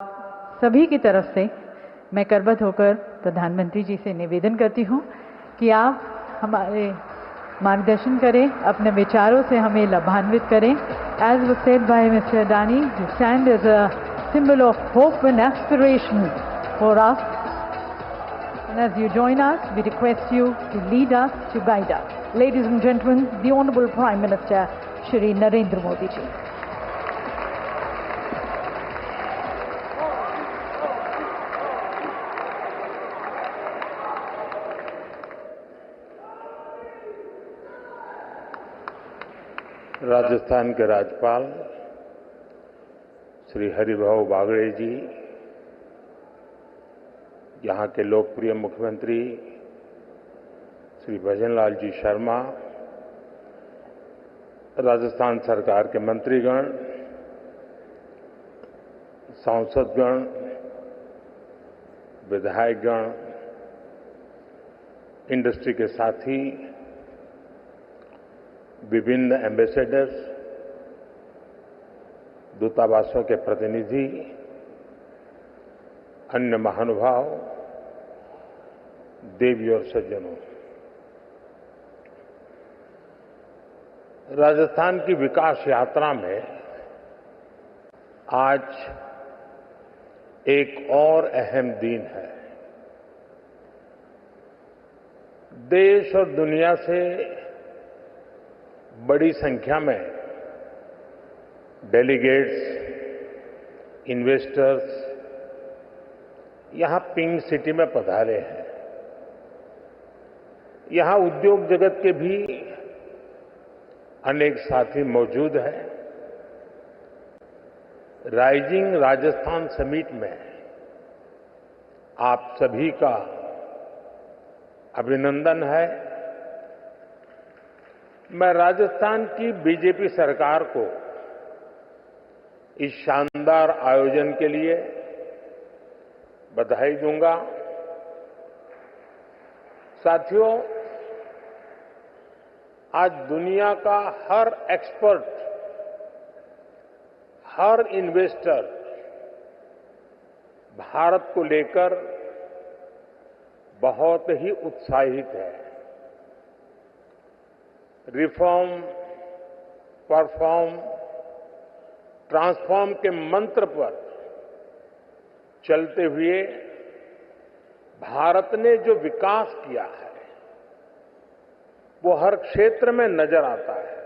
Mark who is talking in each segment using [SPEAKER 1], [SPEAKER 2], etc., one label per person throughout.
[SPEAKER 1] सभी की तरफ से मैं करबद्ध होकर प्रधानमंत्री जी से निवेदन करती हूं कि आप हमारे मार्गदर्शन करें, अपने विचारों से हमें लाभान्वित करें। As was said by Mr. Adani, you stand as a symbol of hope and aspiration for us. And as you join us, we request you to lead us, to guide us. Ladies and gentlemen, the Honorable Prime Minister, Shri Narendra Modi ji.
[SPEAKER 2] Rajasthan के राज्यपाल श्री हरिभाऊ बागड़े जी, यहाँ के लोकप्रिय मुख्यमंत्री श्री भजनलाल जी शर्मा, राजस्थान सरकार के मंत्रीगण, सांसदगण, विधायकगण, इंडस्ट्री के साथी, विभिन्न एम्बेसडर्स, दूतावासों के प्रतिनिधि, अन्य महानुभाव, देवी और सज्जनों, राजस्थान की विकास यात्रा में आज एक और अहम दिन है। देश और दुनिया से बड़ी संख्या में डेलीगेट्स, इन्वेस्टर्स यहां पिंक सिटी में पधारे हैं। यहां उद्योग जगत के भी अनेक साथी मौजूद हैं। राइजिंग राजस्थान समिट में आप सभी का अभिनंदन है। मैं राजस्थान की बीजेपी सरकार को इस शानदार आयोजन के लिए बधाई दूंगा। साथियों, आज दुनिया का हर एक्सपर्ट, हर इन्वेस्टर भारत को लेकर बहुत ही उत्साहित है। रिफॉर्म, परफॉर्म, ट्रांसफॉर्म के मंत्र पर चलते हुए भारत ने जो विकास किया है वो हर क्षेत्र में नजर आता है।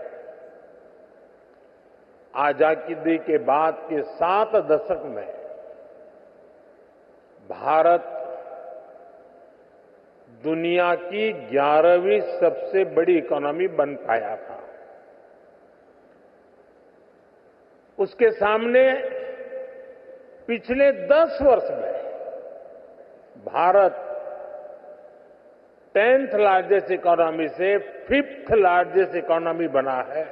[SPEAKER 2] आजादी के बाद के 7 दशक में भारत दुनिया की 11वीं सबसे बड़ी इकोनॉमी बन पाया था। उसके सामने पिछले 10 वर्ष में भारत 10th लार्जेस्ट इकोनॉमी से 5th लार्जेस्ट इकोनॉमी बना है।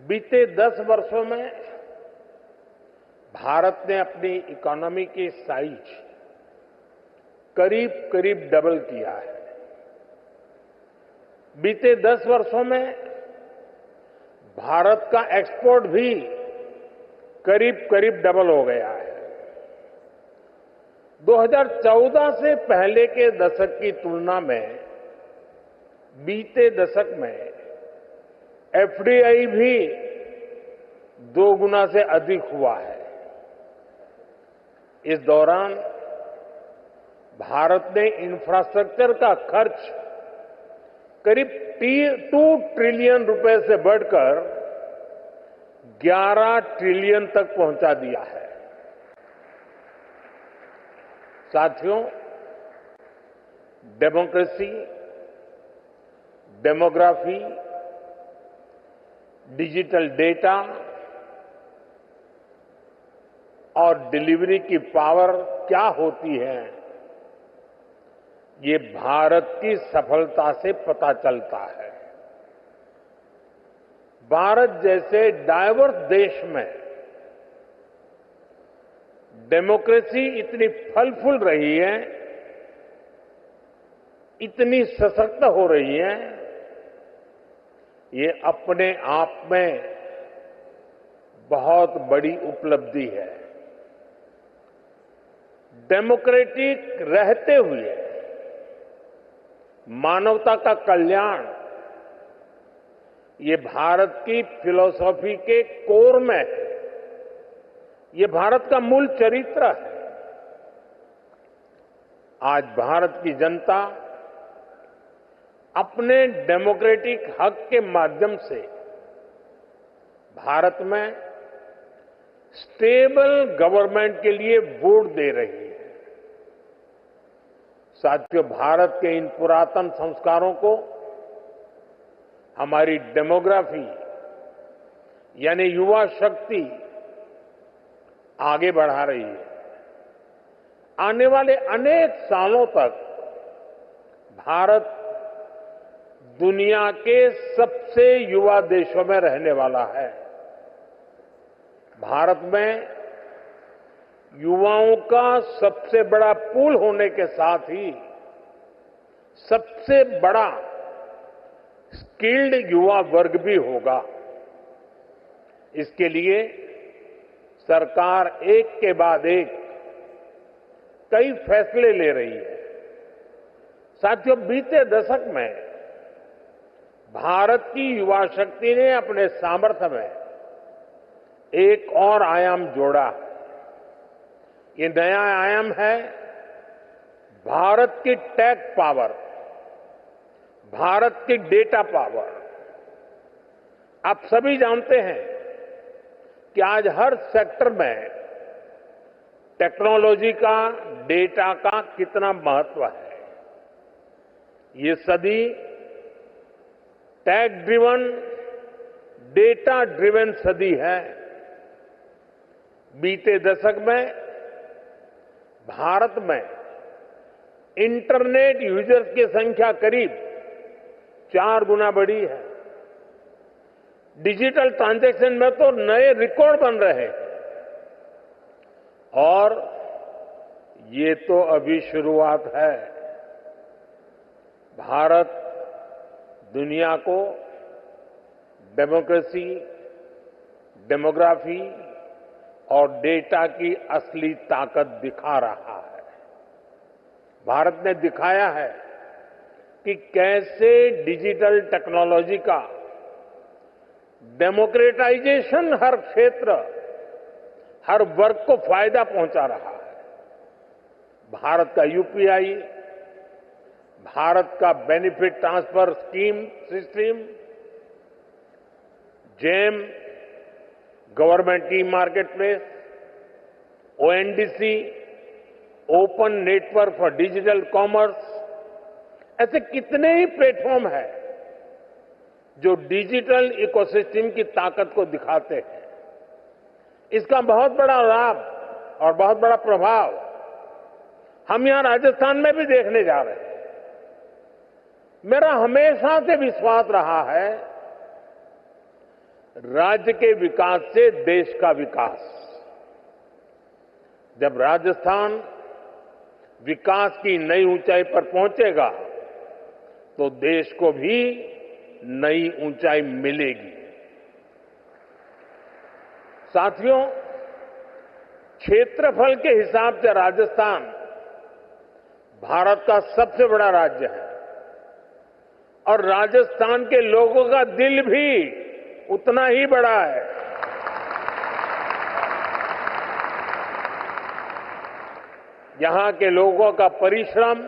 [SPEAKER 2] बीते 10 वर्षों में भारत ने अपनी इकोनॉमी की साइज करीब करीब डबल किया है। बीते 10 वर्षों में भारत का एक्सपोर्ट भी करीब करीब डबल हो गया है। 2014 से पहले के दशक की तुलना में बीते दशक में एफडीआई भी 2 गुना से अधिक हुआ है। इस दौरान भारत ने इंफ्रास्ट्रक्चर का खर्च करीब 2 ट्रिलियन रुपए से बढ़कर 11 ट्रिलियन तक पहुंचा दिया है। साथियों, डेमोक्रेसी, डेमोग्राफी, डिजिटल डेटा और डिलीवरी की पावर क्या होती है, ये भारत की सफलता से पता चलता है। भारत जैसे डाइवर्स देश में डेमोक्रेसी इतनी फल फूल रही है, इतनी सशक्त हो रही है ये अपने आप में बहुत बड़ी उपलब्धि है। डेमोक्रेटिक रहते हुए मानवता का कल्याण ये भारत की फिलॉसफी के कोर में है। ये भारत का मूल चरित्र है। आज भारत की जनता अपने डेमोक्रेटिक हक के माध्यम से भारत में स्टेबल गवर्नमेंट के लिए वोट दे रही है। साथियों, भारत के इन पुरातन संस्कारों को हमारी डेमोग्राफी यानी युवा शक्ति आगे बढ़ा रही है। आने वाले अनेक सालों तक भारत दुनिया के सबसे युवा देशों में रहने वाला है। भारत में युवाओं का सबसे बड़ा पूल होने के साथ ही सबसे बड़ा स्किल्ड युवा वर्ग भी होगा। इसके लिए सरकार एक के बाद एक कई फैसले ले रही है। साथियों, बीते दशक में भारत की युवा शक्ति ने अपने सामर्थ्य में एक और आयाम जोड़ा। ये नया आयाम है भारत की टेक पावर, भारत की डेटा पावर। आप सभी जानते हैं कि आज हर सेक्टर में टेक्नोलॉजी का, डेटा का कितना महत्व है। ये सदी टेक ड्रिवन, डेटा ड्रिवन सदी है। बीते दशक में भारत में इंटरनेट यूजर्स की संख्या करीब 4 गुना बढ़ी है। डिजिटल ट्रांजैक्शन में तो नए रिकॉर्ड बन रहे हैं। और ये तो अभी शुरुआत है। भारत दुनिया को डेमोक्रेसी, डेमोग्राफी और डेटा की असली ताकत दिखा रहा है। भारत ने दिखाया है कि कैसे डिजिटल टेक्नोलॉजी का डेमोक्रेटाइजेशन हर क्षेत्र, हर वर्ग को फायदा पहुंचा रहा है। भारत का यूपीआई, भारत का benefit transfer scheme system, GeM, government e market place, ONDC, open network for digital commerce, ऐसे कितने ही प्लेटफॉर्म हैं जो डिजिटल इकोसिस्टम की ताकत को दिखाते हैं। इसका बहुत बड़ा लाभ और बहुत बड़ा प्रभाव हम यहां राजस्थान में भी देखने जा रहे हैं। मेरा हमेशा से विश्वास रहा है, राज्य के विकास से देश का विकास। जब राजस्थान विकास की नई ऊंचाई पर पहुंचेगा तो देश को भी नई ऊंचाई मिलेगी। साथियों, क्षेत्रफल के हिसाब से राजस्थान भारत का सबसे बड़ा राज्य है और राजस्थान के लोगों का दिल भी उतना ही बड़ा है। यहां के लोगों का परिश्रम,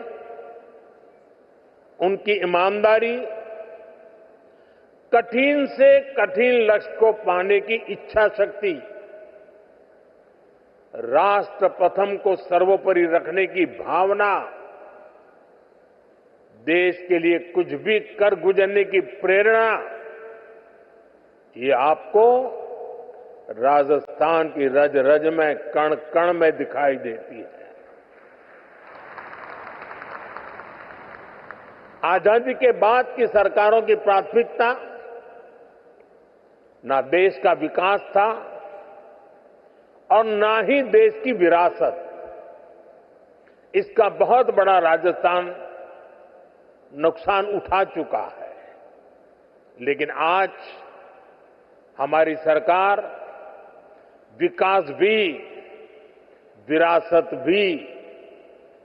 [SPEAKER 2] उनकी ईमानदारी, कठिन से कठिन लक्ष्य को पाने की इच्छा शक्ति, राष्ट्र प्रथम को सर्वोपरि रखने की भावना, देश के लिए कुछ भी कर गुजरने की प्रेरणा, ये आपको राजस्थान की रज रज में, कण कण में दिखाई देती है। आजादी के बाद की सरकारों की प्राथमिकता ना देश का विकास था और ना ही देश की विरासत। इसका बहुत बड़ा राजस्थान नुकसान उठा चुका है। लेकिन आज हमारी सरकार विकास भी, विरासत भी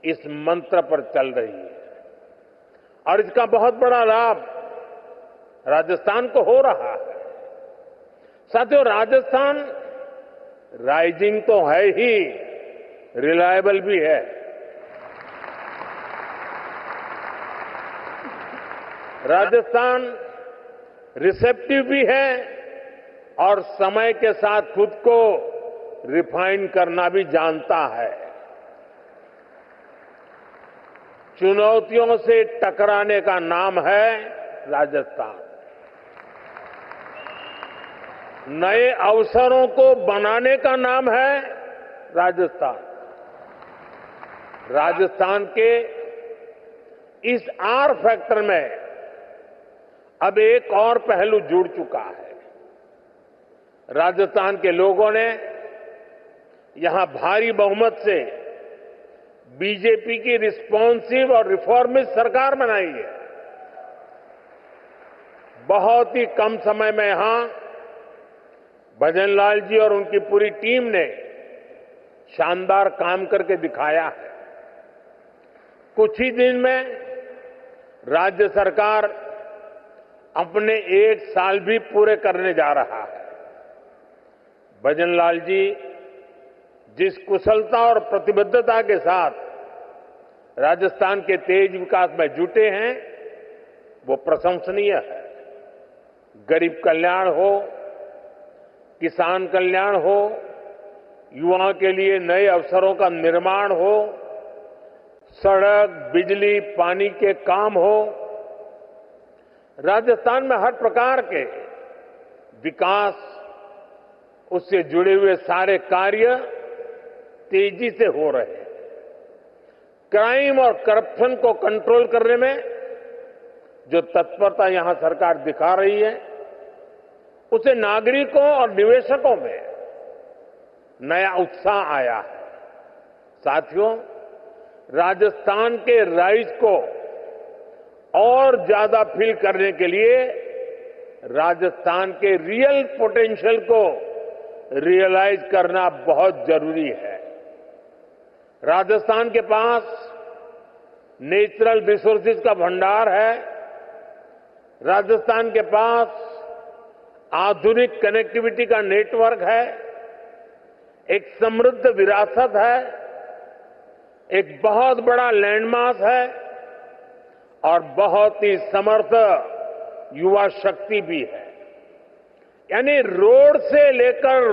[SPEAKER 2] इस मंत्र पर चल रही है और इसका बहुत बड़ा लाभ राजस्थान को हो रहा है। साथियों, राजस्थान राइजिंग तो है ही, रिलायबल भी है। राजस्थान रिसेप्टिव भी है और समय के साथ खुद को रिफाइन करना भी जानता है। चुनौतियों से टकराने का नाम है राजस्थान। नए अवसरों को बनाने का नाम है राजस्थान। राजस्थान के इस आर फैक्टर में अब एक और पहलू जुड़ चुका है। राजस्थान के लोगों ने यहां भारी बहुमत से बीजेपी की रिस्पॉन्सिव और रिफॉर्मिस्ट सरकार बनाई है। बहुत ही कम समय में यहां भजनलाल जी और उनकी पूरी टीम ने शानदार काम करके दिखाया है। कुछ ही दिन में राज्य सरकार अपने 1 साल भी पूरे करने जा रहा है। भजनलाल जी जिस कुशलता और प्रतिबद्धता के साथ राजस्थान के तेज विकास में जुटे हैं, वो प्रशंसनीय है। गरीब कल्याण हो, किसान कल्याण हो, युवाओं के लिए नए अवसरों का निर्माण हो, सड़क, बिजली, पानी के काम हो, राजस्थान में हर प्रकार के विकास, उससे जुड़े हुए सारे कार्य तेजी से हो रहे हैं। क्राइम और करप्शन को कंट्रोल करने में जो तत्परता यहां सरकार दिखा रही है, उसे नागरिकों और निवेशकों में नया उत्साह आया है। साथियों, राजस्थान के राइज को और ज्यादा फील करने के लिए राजस्थान के रियल पोटेंशियल को रियलाइज करना बहुत जरूरी है। राजस्थान के पास नेचुरल रिसोर्सेज का भंडार है। राजस्थान के पास आधुनिक कनेक्टिविटी का नेटवर्क है। एक समृद्ध विरासत है, एक बहुत बड़ा लैंडमास है और बहुत ही समर्थ युवा शक्ति भी है। यानी रोड से लेकर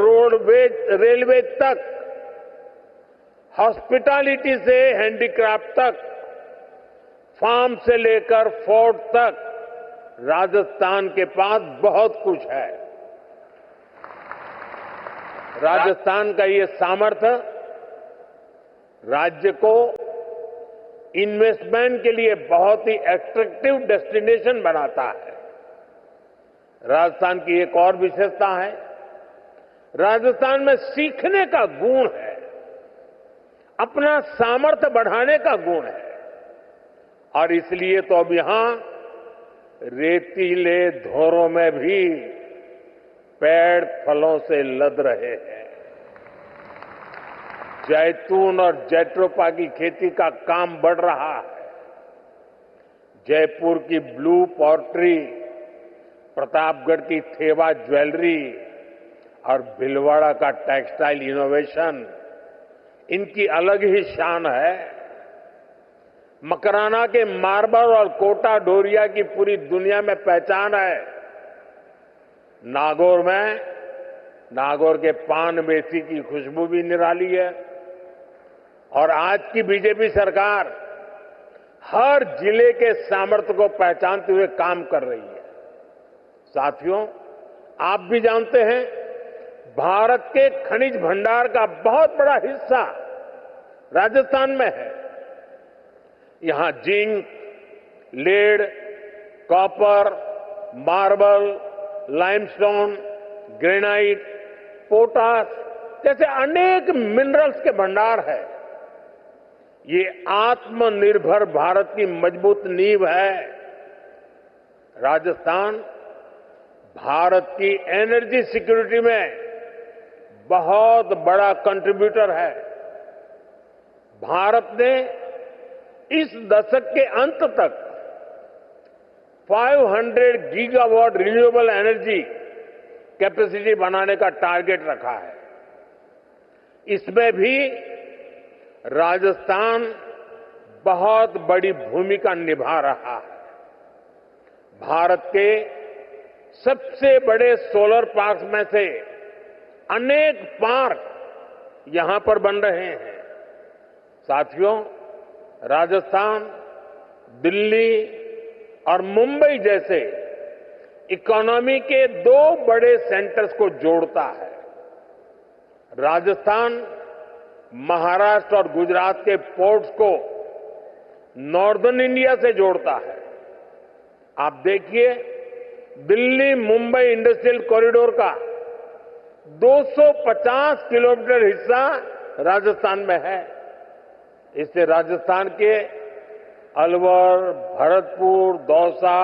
[SPEAKER 2] रेलवे तक, हॉस्पिटैलिटी से हैंडीक्राफ्ट तक, फार्म से लेकर फोर्ट तक राजस्थान के पास बहुत कुछ है। राजस्थान का ये सामर्थ्य राज्य को इन्वेस्टमेंट के लिए बहुत ही एट्रैक्टिव डेस्टिनेशन बनाता है। राजस्थान की एक और विशेषता है, राजस्थान में सीखने का गुण है, अपना सामर्थ्य बढ़ाने का गुण है और इसलिए तो अब यहां रेतीले धोरों में भी पेड़ फलों से लद रहे हैं। जैतून और जैट्रोपा की खेती का काम बढ़ रहा है। जयपुर की ब्लू पॉटरी, प्रतापगढ़ की थेवा ज्वेलरी और भीलवाड़ा का टेक्सटाइल इनोवेशन, इनकी अलग ही शान है। मकराना के मार्बल और कोटा डोरिया की पूरी दुनिया में पहचान है। नागौर के पान बेसी की खुशबू भी निराली है और आज की बीजेपी सरकार हर जिले के सामर्थ्य को पहचानते हुए काम कर रही है। साथियों, आप भी जानते हैं, भारत के खनिज भंडार का बहुत बड़ा हिस्सा राजस्थान में है। यहां zinc, lead, copper, marble, limestone, granite, potash जैसे अनेक मिनरल्स के भंडार है। ये आत्मनिर्भर भारत की मजबूत नींव है। राजस्थान भारत की एनर्जी सिक्योरिटी में बहुत बड़ा कंट्रीब्यूटर है। भारत ने इस दशक के अंत तक 500 गीगावाट रिन्यूएबल एनर्जी कैपेसिटी बनाने का टारगेट रखा है। इसमें भी राजस्थान बहुत बड़ी भूमिका निभा रहा है। भारत के सबसे बड़े सोलर पार्क में से अनेक पार्क यहां पर बन रहे हैं। साथियों, राजस्थान दिल्ली और मुंबई जैसे इकोनॉमी के दो बड़े सेंटर्स को जोड़ता है। राजस्थान महाराष्ट्र और गुजरात के पोर्ट्स को नॉर्दर्न इंडिया से जोड़ता है। आप देखिए, दिल्ली मुंबई इंडस्ट्रियल कॉरिडोर का 250 किलोमीटर हिस्सा राजस्थान में है। इससे राजस्थान के अलवर, भरतपुर, दौसा,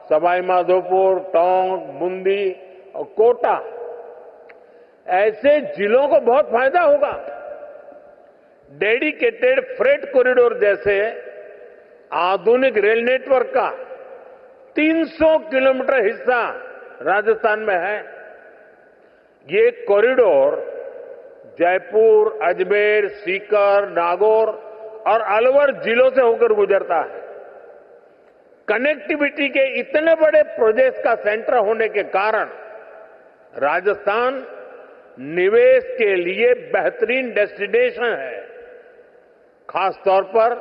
[SPEAKER 2] सवाई माधोपुर, टोंक, बूंदी और कोटा ऐसे जिलों को बहुत फायदा होगा। डेडिकेटेड फ्रेट कॉरिडोर जैसे आधुनिक रेल नेटवर्क का 300 किलोमीटर हिस्सा राजस्थान में है। ये कॉरिडोर जयपुर, अजमेर, सीकर, नागौर और अलवर जिलों से होकर गुजरता है। कनेक्टिविटी के इतने बड़े प्रोजेक्ट्स का सेंटर होने के कारण राजस्थान निवेश के लिए बेहतरीन डेस्टिनेशन है। खासतौर पर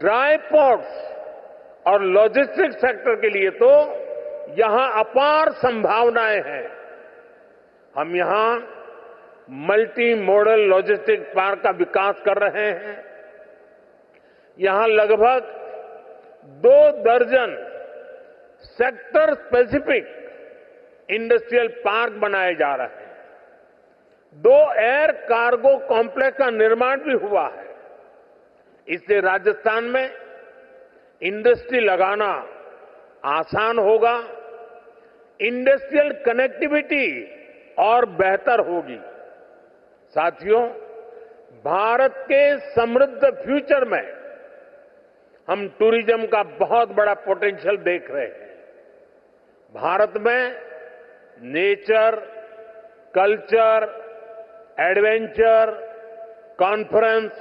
[SPEAKER 2] ड्राई पोर्ट्स और लॉजिस्टिक्स सेक्टर के लिए तो यहां अपार संभावनाएं हैं। हम यहां मल्टी मॉडल लॉजिस्टिक्स पार्क का विकास कर रहे हैं। यहां लगभग 2 दर्जन सेक्टर स्पेसिफिक इंडस्ट्रियल पार्क बनाए जा रहे हैं। 2 एयर कार्गो कॉम्प्लेक्स का निर्माण भी हुआ है। इससे राजस्थान में इंडस्ट्री लगाना आसान होगा, इंडस्ट्रियल कनेक्टिविटी और बेहतर होगी। साथियों, भारत के समृद्ध फ्यूचर में हम टूरिज्म का बहुत बड़ा पोटेंशियल देख रहे हैं। भारत में nature, culture, adventure, conference,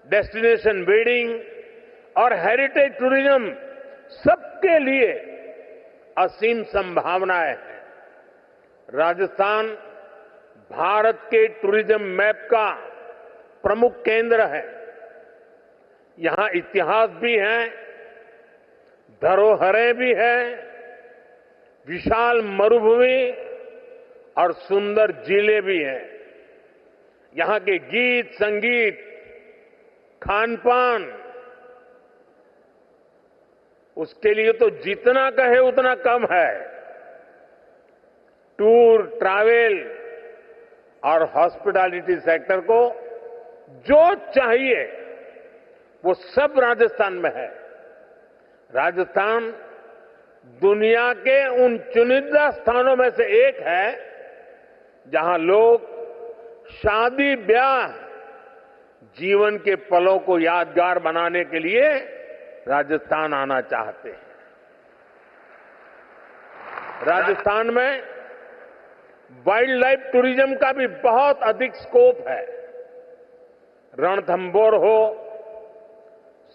[SPEAKER 2] destination wedding और हेरिटेज टूरिज्म सबके लिए असीम संभावनाएं हैं। राजस्थान भारत के टूरिज्म मैप का प्रमुख केंद्र है। यहां इतिहास भी है, धरोहरें भी हैं, विशाल मरुभूमि और सुंदर जिले भी हैं। यहां के गीत, संगीत, खान पान, उसके लिए तो जितना कहे उतना कम है। टूर, ट्रैवल और हॉस्पिटैलिटी सेक्टर को जो चाहिए वो सब राजस्थान में है। राजस्थान दुनिया के उन चुनिंदा स्थानों में से एक है जहां लोग शादी ब्याह, जीवन के पलों को यादगार बनाने के लिए राजस्थान आना चाहते हैं। राजस्थान में वाइल्ड लाइफ टूरिज्म का भी बहुत अधिक स्कोप है। रणथंभौर हो,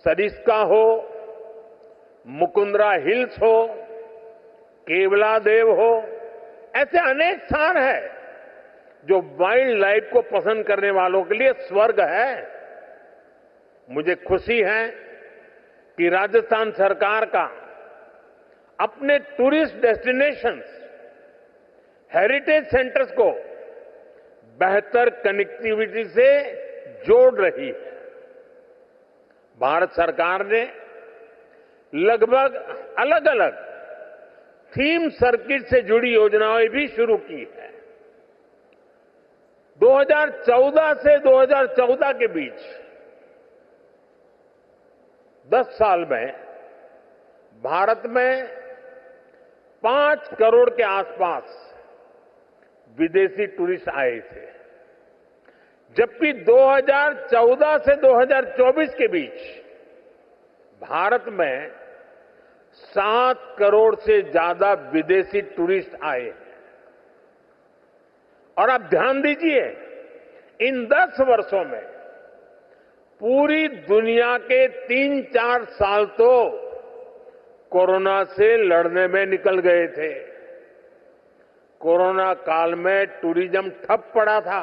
[SPEAKER 2] सरिस्का हो, मुकुंदरा हिल्स हो, केवलादेव हो, ऐसे अनेक स्थान हैं जो वाइल्ड लाइफ को पसंद करने वालों के लिए स्वर्ग है। मुझे खुशी है कि राजस्थान सरकार का अपने टूरिस्ट डेस्टिनेशंस, हेरिटेज सेंटर्स को बेहतर कनेक्टिविटी से जोड़ रही है। भारत सरकार ने लगभग अलग अलग थीम सर्किट से जुड़ी योजनाएं भी शुरू की है। 2014 से 2014 के बीच 10 साल में भारत में 5 करोड़ के आसपास विदेशी टूरिस्ट आए थे, जबकि 2014 से 2024 के बीच भारत में 7 करोड़ से ज्यादा विदेशी टूरिस्ट आए। और आप ध्यान दीजिए, इन 10 वर्षों में पूरी दुनिया के 3-4 साल तो कोरोना से लड़ने में निकल गए थे। कोरोना काल में टूरिज्म ठप पड़ा था।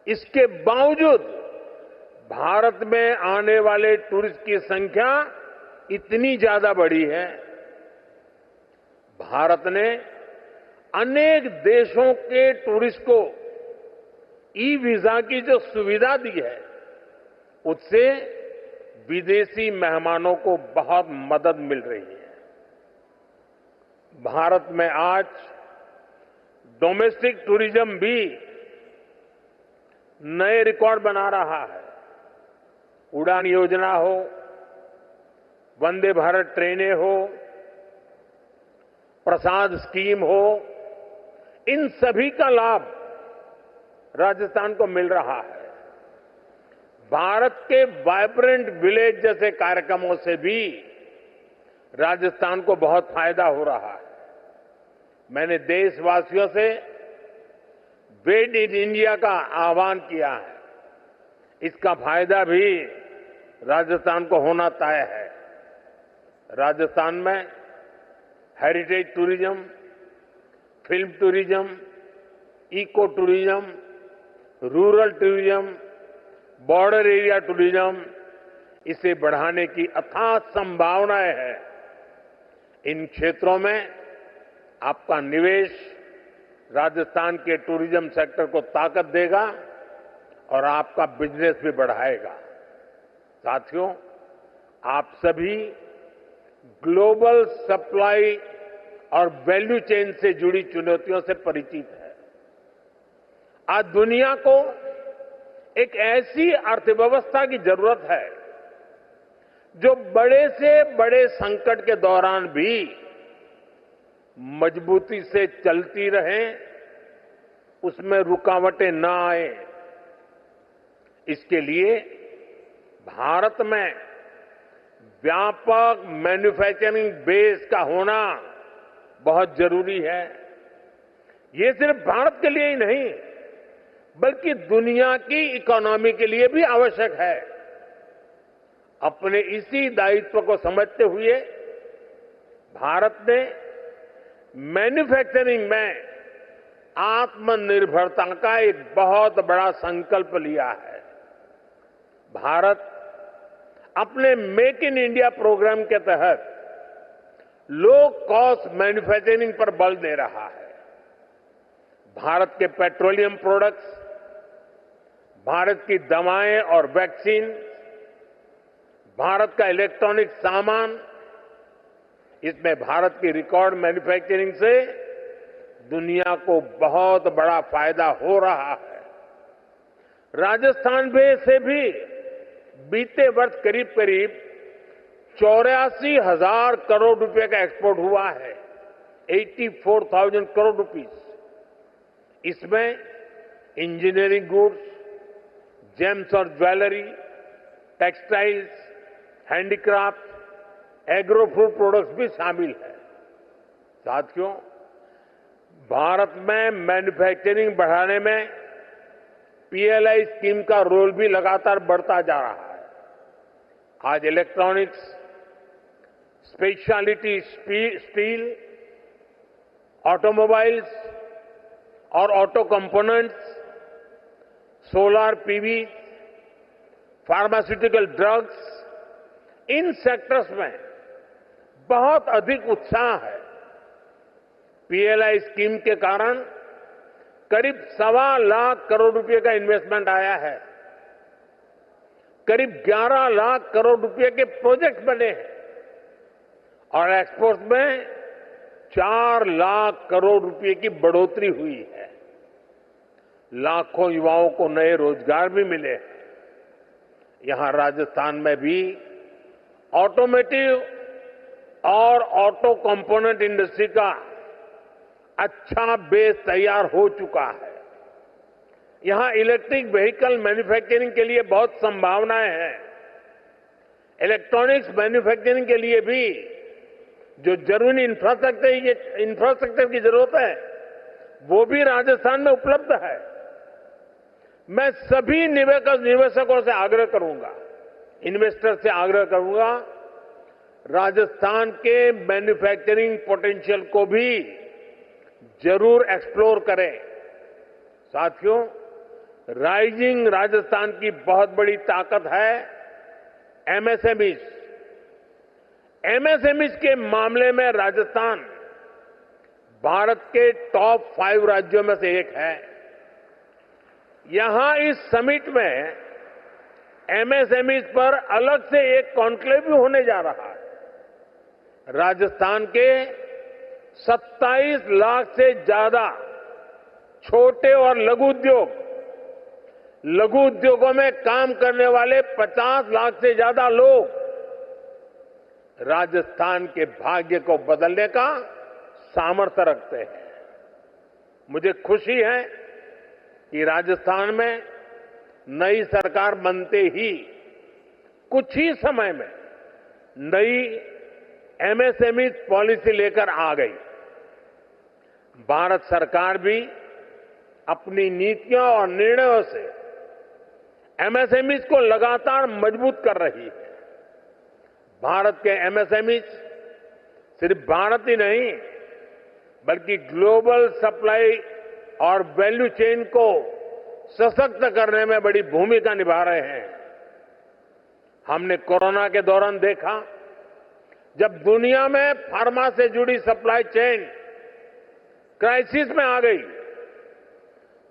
[SPEAKER 2] इसके बावजूद भारत में आने वाले टूरिस्ट की संख्या इतनी ज्यादा बढ़ी है। भारत ने अनेक देशों के टूरिस्ट को ई वीजा की जो सुविधा दी है, उससे विदेशी मेहमानों को बहुत मदद मिल रही है। भारत में आज डोमेस्टिक टूरिज्म भी नए रिकॉर्ड बना रहा है। उड़ान योजना हो, वंदे भारत ट्रेनें हो, प्रसाद स्कीम हो, इन सभी का लाभ राजस्थान को मिल रहा है। भारत के वाइब्रेंट विलेज जैसे कार्यक्रमों से भी राजस्थान को बहुत फायदा हो रहा है। मैंने देशवासियों से मेड इन इंडिया का आह्वान किया है। इसका फायदा भी राजस्थान को होना तय है। राजस्थान में heritage tourism, film tourism, eco tourism, rural tourism, border area tourism, इसे बढ़ाने की अथाह संभावनाएं हैं। इन क्षेत्रों में आपका निवेश राजस्थान के टूरिज्म सेक्टर को ताकत देगा और आपका बिजनेस भी बढ़ाएगा। साथियों, आप सभी ग्लोबल सप्लाई और वैल्यू चेन से जुड़ी चुनौतियों से परिचित हैं। आज दुनिया को एक ऐसी अर्थव्यवस्था की जरूरत है जो बड़े से बड़े संकट के दौरान भी मजबूती से चलती रहे, उसमें रुकावटें न आए। इसके लिए भारत में व्यापक मैन्युफैक्चरिंग बेस का होना बहुत जरूरी है। ये सिर्फ भारत के लिए ही नहीं, बल्कि दुनिया की इकोनॉमी के लिए भी आवश्यक है। अपने इसी दायित्व को समझते हुए भारत ने मैन्युफैक्चरिंग में आत्मनिर्भरता का एक बहुत बड़ा संकल्प लिया है। भारत अपने मेक इन इंडिया प्रोग्राम के तहत लो कॉस्ट मैन्युफैक्चरिंग पर बल दे रहा है। भारत के पेट्रोलियम प्रोडक्ट्स, भारत की दवाएं और वैक्सीन, भारत का इलेक्ट्रॉनिक सामान, इसमें भारत की रिकॉर्ड मैन्युफैक्चरिंग से दुनिया को बहुत बड़ा फायदा हो रहा है। राजस्थान से भी बीते वर्ष करीब करीब 84,000 करोड़ रुपए का एक्सपोर्ट हुआ है। 84,000 करोड़ रुपीस। इसमें इंजीनियरिंग गुड्स, जेम्स और jewellery, textiles, handicraft, agro food products भी शामिल है। साथियों, भारत में मैन्युफैक्चरिंग बढ़ाने में पीएलआई स्कीम का रोल भी लगातार बढ़ता जा रहा है। आज इलेक्ट्रॉनिक्स, स्पेशलिटी स्टील, ऑटोमोबाइल्स और auto components, solar PV, pharmaceutical drugs, इन सेक्टर्स में बहुत अधिक उत्साह है। पीएलआई स्कीम के कारण करीब 1.25 लाख करोड़ रुपए का इन्वेस्टमेंट आया है। करीब 11 लाख करोड़ रुपए के प्रोजेक्ट बने हैं और एक्सपोर्ट में 4 लाख करोड़ रुपए की बढ़ोतरी हुई है। लाखों युवाओं को नए रोजगार भी मिले हैं। यहां राजस्थान में भी ऑटोमोटिव और ऑटो कंपोनेंट इंडस्ट्री का अच्छा बेस तैयार हो चुका है। यहां इलेक्ट्रिक व्हीकल मैन्युफैक्चरिंग के लिए बहुत संभावनाएं हैं। इलेक्ट्रॉनिक्स मैन्युफैक्चरिंग के लिए भी जो जरूरी इंफ्रास्ट्रक्चर की जरूरत है, वो भी राजस्थान में उपलब्ध है। मैं सभी निवेशकों से आग्रह करूंगा, इन्वेस्टर से आग्रह करूंगा, राजस्थान के मैन्युफैक्चरिंग पोटेंशियल को भी जरूर एक्सप्लोर करें। साथियों, राइजिंग राजस्थान की बहुत बड़ी ताकत है एमएसएमईज। एमएसएमईज के मामले में राजस्थान भारत के टॉप 5 राज्यों में से एक है। यहां इस समिट में एमएसएमईज पर अलग से एक कॉन्क्लेव भी होने जा रहा है। राजस्थान के 27 लाख से ज्यादा छोटे और लघु उद्योगों में काम करने वाले 50 लाख से ज्यादा लोग राजस्थान के भाग्य को बदलने का सामर्थ्य रखते हैं। मुझे खुशी है कि राजस्थान में नई सरकार बनते ही कुछ ही समय में नई एमएसएमई पॉलिसी लेकर आ गई। भारत सरकार भी अपनी नीतियों और निर्णयों से एमएसएमईज को लगातार मजबूत कर रही है। भारत के एमएसएमईज सिर्फ भारत ही नहीं, बल्कि ग्लोबल सप्लाई और वैल्यू चेन को सशक्त करने में बड़ी भूमिका निभा रहे हैं। हमने कोरोना के दौरान देखा, जब दुनिया में फार्मा से जुड़ी सप्लाई चेन क्राइसिस में आ गई,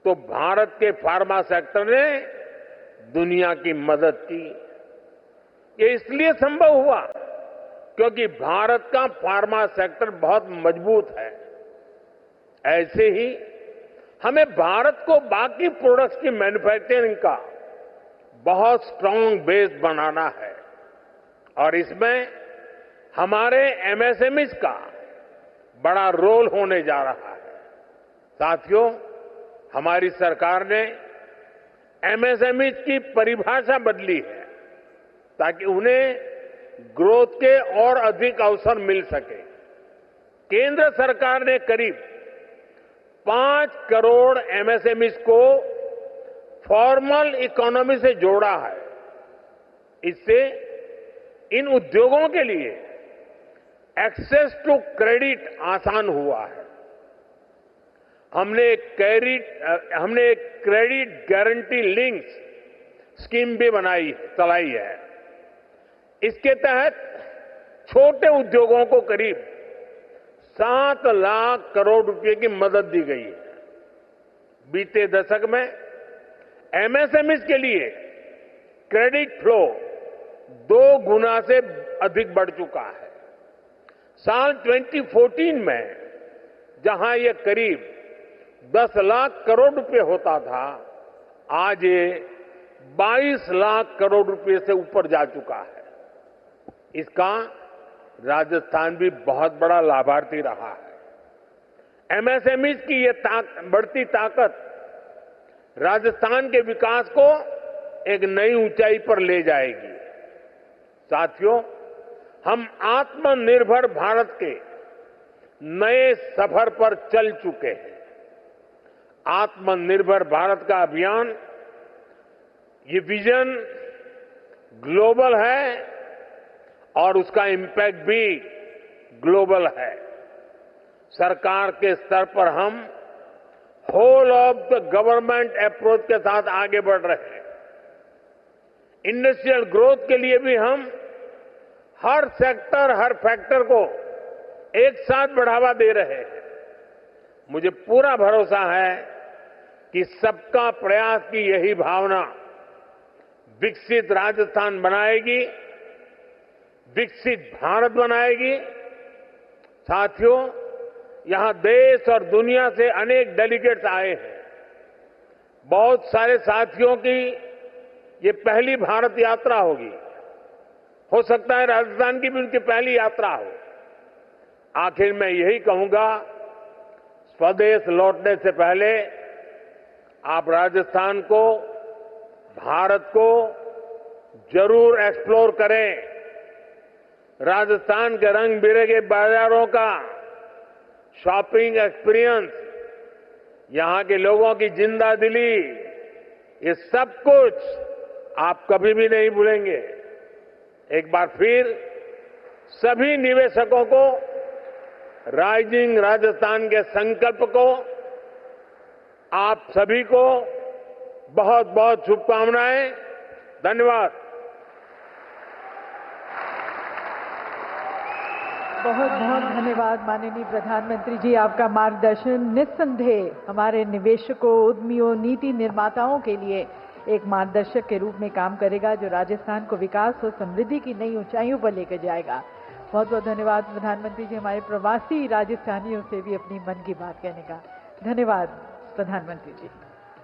[SPEAKER 2] तो भारत के फार्मा सेक्टर ने दुनिया की मदद की। ये इसलिए संभव हुआ क्योंकि भारत का फार्मा सेक्टर बहुत मजबूत है। ऐसे ही हमें भारत को बाकी प्रोडक्ट्स की मैन्युफैक्चरिंग का बहुत स्ट्रांग बेस बनाना है और इसमें हमारे एमएसएमईज का बड़ा रोल होने जा रहा है। साथियों, हमारी सरकार ने एमएसएमईज की परिभाषा बदली है ताकि उन्हें ग्रोथ के और अधिक अवसर मिल सके। केंद्र सरकार ने करीब 5 करोड़ एमएसएमईज को फॉर्मल इकोनॉमी से जोड़ा है। इससे इन उद्योगों के लिए एक्सेस टू क्रेडिट आसान हुआ है। हमने एक क्रेडिट गारंटी लिंक्स स्कीम भी चलाई है। इसके तहत छोटे उद्योगों को करीब 7 लाख करोड़ रुपए की मदद दी गई है। बीते दशक में एमएसएमईज के लिए क्रेडिट फ्लो 2 गुना से अधिक बढ़ चुका है। साल 2014 में जहां ये करीब 10 लाख करोड़ रुपए होता था, आज ये 22 लाख करोड़ रुपए से ऊपर जा चुका है। इसका राजस्थान भी बहुत बड़ा लाभार्थी रहा है। एमएसएमईज की ये बढ़ती ताकत राजस्थान के विकास को एक नई ऊंचाई पर ले जाएगी। साथियों, हम आत्मनिर्भर भारत के नए सफर पर चल चुके हैं। आत्मनिर्भर भारत का अभियान, ये विजन ग्लोबल है और उसका इंपैक्ट भी ग्लोबल है। सरकार के स्तर पर हम whole of the government approach के साथ आगे बढ़ रहे हैं। इंडस्ट्रियल ग्रोथ के लिए भी हम हर सेक्टर, हर फैक्टर को एक साथ बढ़ावा दे रहे हैं। मुझे पूरा भरोसा है कि सबका प्रयास की यही भावना विकसित राजस्थान बनाएगी, विकसित भारत बनाएगी। साथियों, यहां देश और दुनिया से अनेक डेलीगेट्स आए हैं। बहुत सारे साथियों की ये पहली भारत यात्रा होगी। हो सकता है राजस्थान की भी उनकी पहली यात्रा हो। आखिर मैं यही कहूंगा, स्वदेश लौटने से पहले आप राजस्थान को, भारत को जरूर एक्सप्लोर करें। राजस्थान के रंग बिरंगे बाजारों का शॉपिंग एक्सपीरियंस, यहां के लोगों की जिंदा दिली, ये सब कुछ आप कभी भी नहीं भूलेंगे। एक बार फिर सभी निवेशकों को राइजिंग राजस्थान के संकल्प को, आप सभी को बहुत बहुत शुभकामनाएं। धन्यवाद।
[SPEAKER 1] बहुत बहुत धन्यवाद माननीय प्रधानमंत्री जी। आपका मार्गदर्शन निस्संदेह हमारे निवेशकों, उद्यमियों, नीति निर्माताओं के लिए एक मार्गदर्शक के रूप में काम करेगा, जो राजस्थान को विकास और समृद्धि की नई ऊंचाइयों पर लेकर जाएगा। बहुत बहुत धन्यवाद प्रधानमंत्री जी, हमारे प्रवासी राजस्थानियों से भी अपनी मन की बात कहने का। धन्यवाद प्रधानमंत्री जी।